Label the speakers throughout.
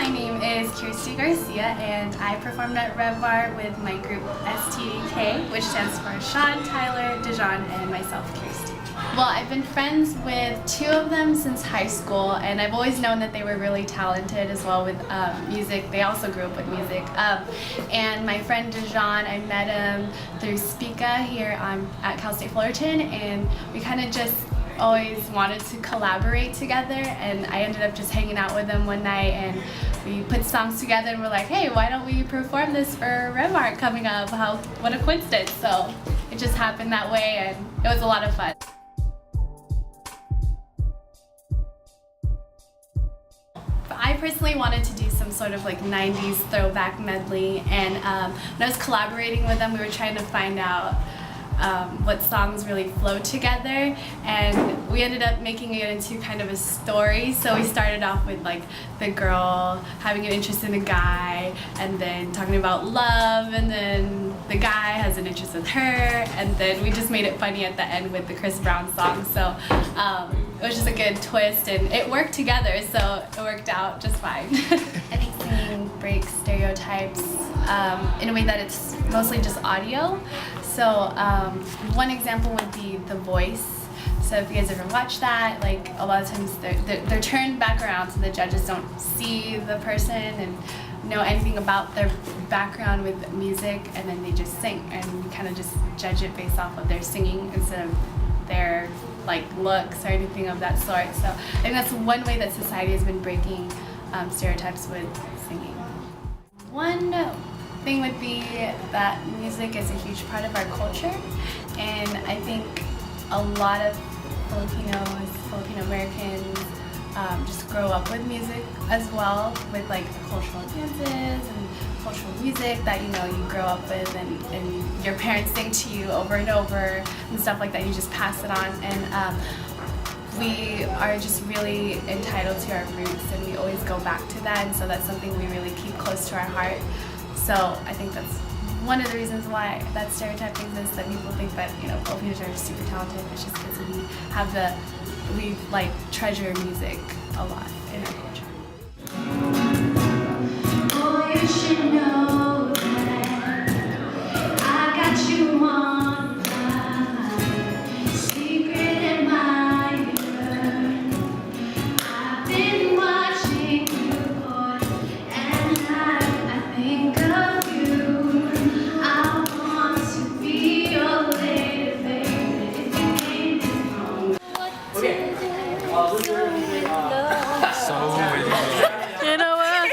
Speaker 1: my name is Kirsty Garcia and I performed at Rev Bar with my group STK, which stands for Sean, Tyler, Dijon, and myself, Kirsty. Well, I've been friends with two of them since high school, and I've always known that they were really talented as well with music. They also grew up with music. And my friend Dijon, I met him through Speaka here at Cal State Fullerton, and we kind of just always wanted to collaborate together, and I ended up just hanging out with them one night and we put songs together and we're like, hey, why don't we perform this for Rev Art coming up? What a coincidence. So it just happened that way and it was a lot of fun. I personally wanted to do some sort of like 90s throwback medley, and when I was collaborating with them, we were trying to find out what songs really flow together, and we ended up making it into kind of a story. So we started off with like the girl having an interest in the guy, and then talking about love, and then the guy has an interest in her, and then we just made it funny at the end with the Chris Brown song. So it was just a good twist, and it worked together, so it worked out just fine. I think singing breaks stereotypes in a way that it's mostly just audio. So one example would be the voice. So if you guys ever watch that, like a lot of times they're turned back around so the judges don't see the person and know anything about their background with music, and then they just sing, and you kind of just judge it based off of their singing instead of their like looks or anything of that sort. So I think that's one way that society has been breaking stereotypes with singing. One thing would be that music is a huge part of our culture, and I think a lot of Filipinos, Filipino Americans just grow up with music as well, with like cultural dances and cultural music that you grow up with, and your parents sing to you over and over and stuff like that. You just pass it on, and we are just really entitled to our roots, and we always go back to that, and so that's something we really keep close to our heart. So I think that's one of the reasons why that stereotype exists, that people think that Filipinos are super talented. It's just because we like treasure music a lot in our culture. Oh, you should know that I got you on my secret admirer. I've been watching you, boy, and I think of you. I want to be your lady, baby, if you came home. Okay.
Speaker 2: You know what?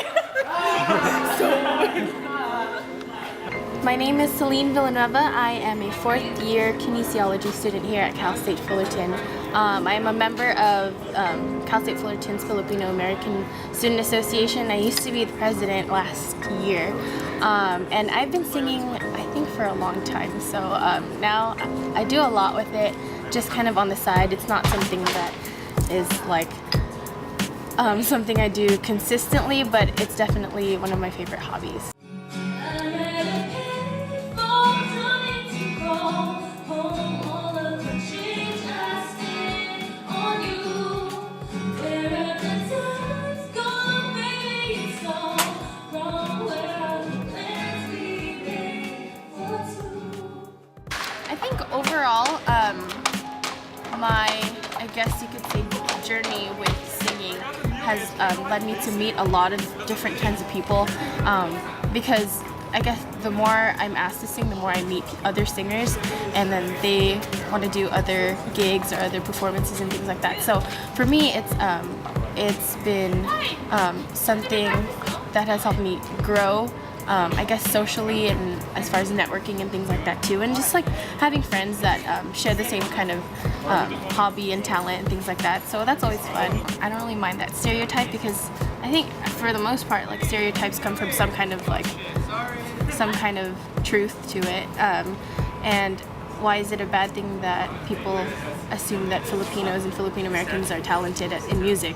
Speaker 2: My name is Celine Villanueva. I am a fourth-year kinesiology student here at Cal State Fullerton. I am a member of Cal State Fullerton's Filipino American Student Association. I used to be the president last year, and I've been singing, I think, for a long time. So now I do a lot with it, just kind of on the side. It's not something that is like something I do consistently, but it's definitely one of my favorite hobbies. I think overall, I guess you could say, journey with singing has led me to meet a lot of different kinds of people, because I guess the more I'm asked to sing, the more I meet other singers, and then they want to do other gigs or other performances and things like that. So for me, it's been something that has helped me grow, I guess socially, and as far as networking and things like that too, and just like having friends that share the same kind of hobby and talent and things like that. So that's always fun. I don't really mind that stereotype, because I think for the most part, like, stereotypes come from some kind of truth to it. And why is it a bad thing that people assume that Filipinos and Filipino Americans are talented in music?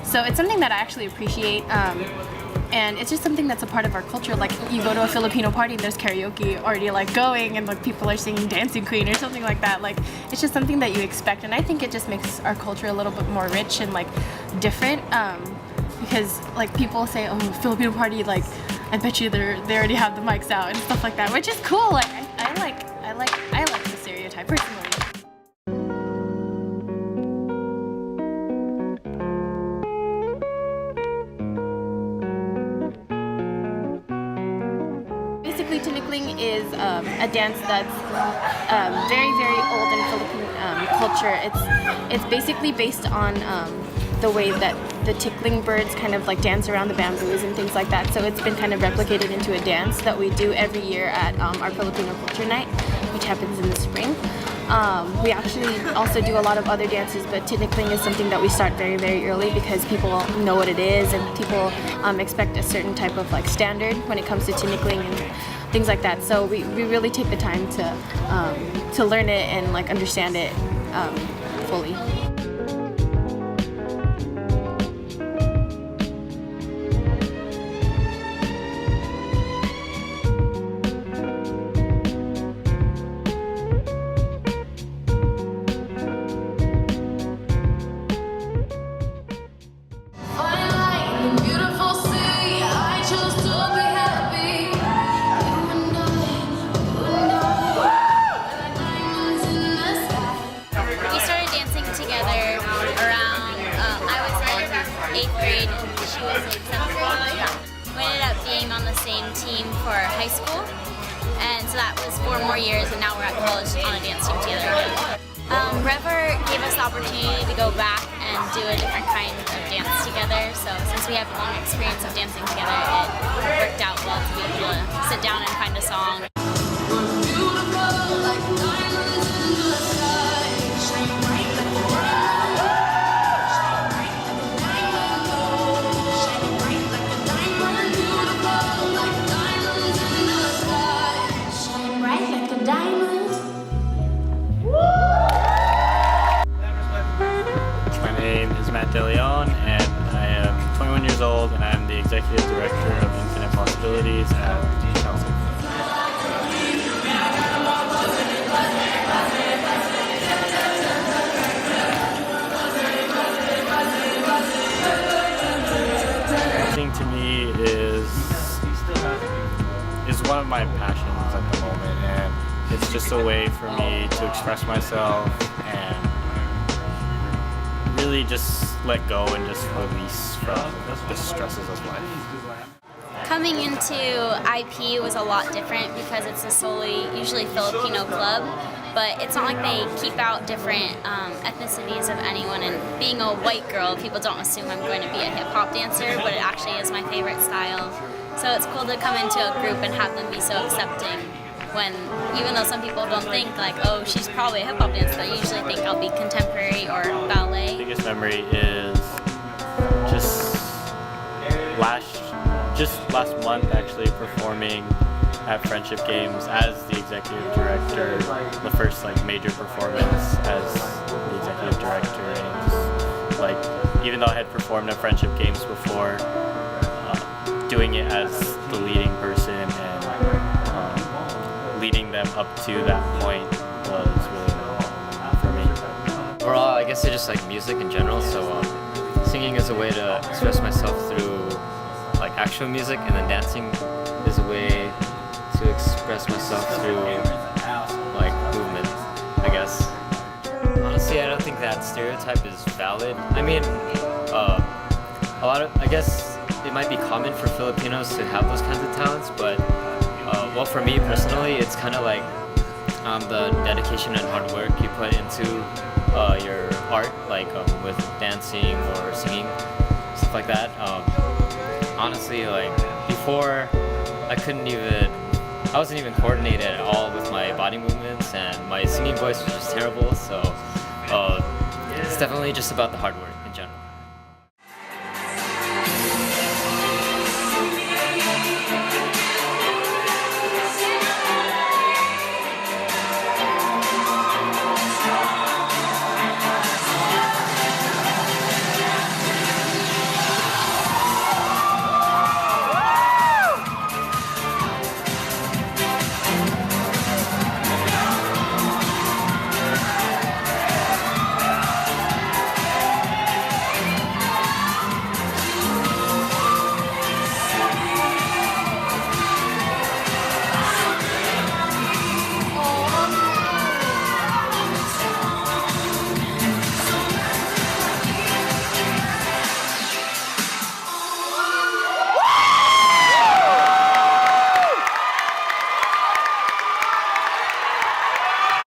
Speaker 2: So it's something that I actually appreciate. And it's just something that's a part of our culture. Like, you go to a Filipino party and there's karaoke already like going, and like people are singing Dancing Queen or something like that. Like, it's just something that you expect, and I think it just makes our culture a little bit more rich and like different. because like people say, oh, Filipino party, like I bet you they already have the mics out and stuff like that, which is cool. Like I like the stereotype personally. Basically, tinikling is a dance that's very, very old in Philippine culture. It's basically based on the way that the tickling birds kind of like dance around the bamboos and things like that. So it's been kind of replicated into a dance that we do every year at our Filipino Culture Night, which happens in the spring. We actually also do a lot of other dances, but tinikling is something that we start very, very early because people know what it is and people expect a certain type of like standard when it comes to tinikling and things like that. So we really take the time to learn it and like understand it fully.
Speaker 3: She was in 7th grade. We ended up being on the same team for high school, and so that was 4 more years, and now we're at college on a dance team together. Rever gave us the opportunity to go back and do a different kind of dance together, so since we have long experience of dancing together, it worked out well to be able to sit down and find a song.
Speaker 4: And I am 21 years old and I'm the Executive Director of Infinite Possibilities at Chelsea. Dancing to me is one of my passions at the moment, and it's just a way for me to express myself and really just let go and just release from the stresses of life.
Speaker 3: Coming into IP was a lot different because it's a usually Filipino club, but it's not like they keep out different ethnicities of anyone, and being a white girl, people don't assume I'm going to be a hip-hop dancer, but it actually is my favorite style. So it's cool to come into a group and have them be so accepting. When, even though some people don't think like, oh, she's probably a hip-hop dancer, they usually think I'll be contemporary or ballet.
Speaker 4: My biggest memory is just last month actually performing at Friendship Games as the executive director, the first like major performance as the executive director, and just, like, even though I had performed at Friendship Games before, doing it as the leading person and leading them up to that point was really memorable for me.
Speaker 5: Overall, I guess I just like music in general, so singing is a way to express myself through like actual music, and then dancing is a way to express myself through like movement, I guess. Honestly, I don't think that stereotype is valid. I mean, I guess it might be common for Filipinos to have those kinds of talents, but well, for me personally, it's kind of like the dedication and hard work you put into your art, like with dancing or singing, stuff like that. Honestly, like before, I wasn't even coordinated at all with my body movements, and my singing voice was just terrible. So it's definitely just about the hard work in general.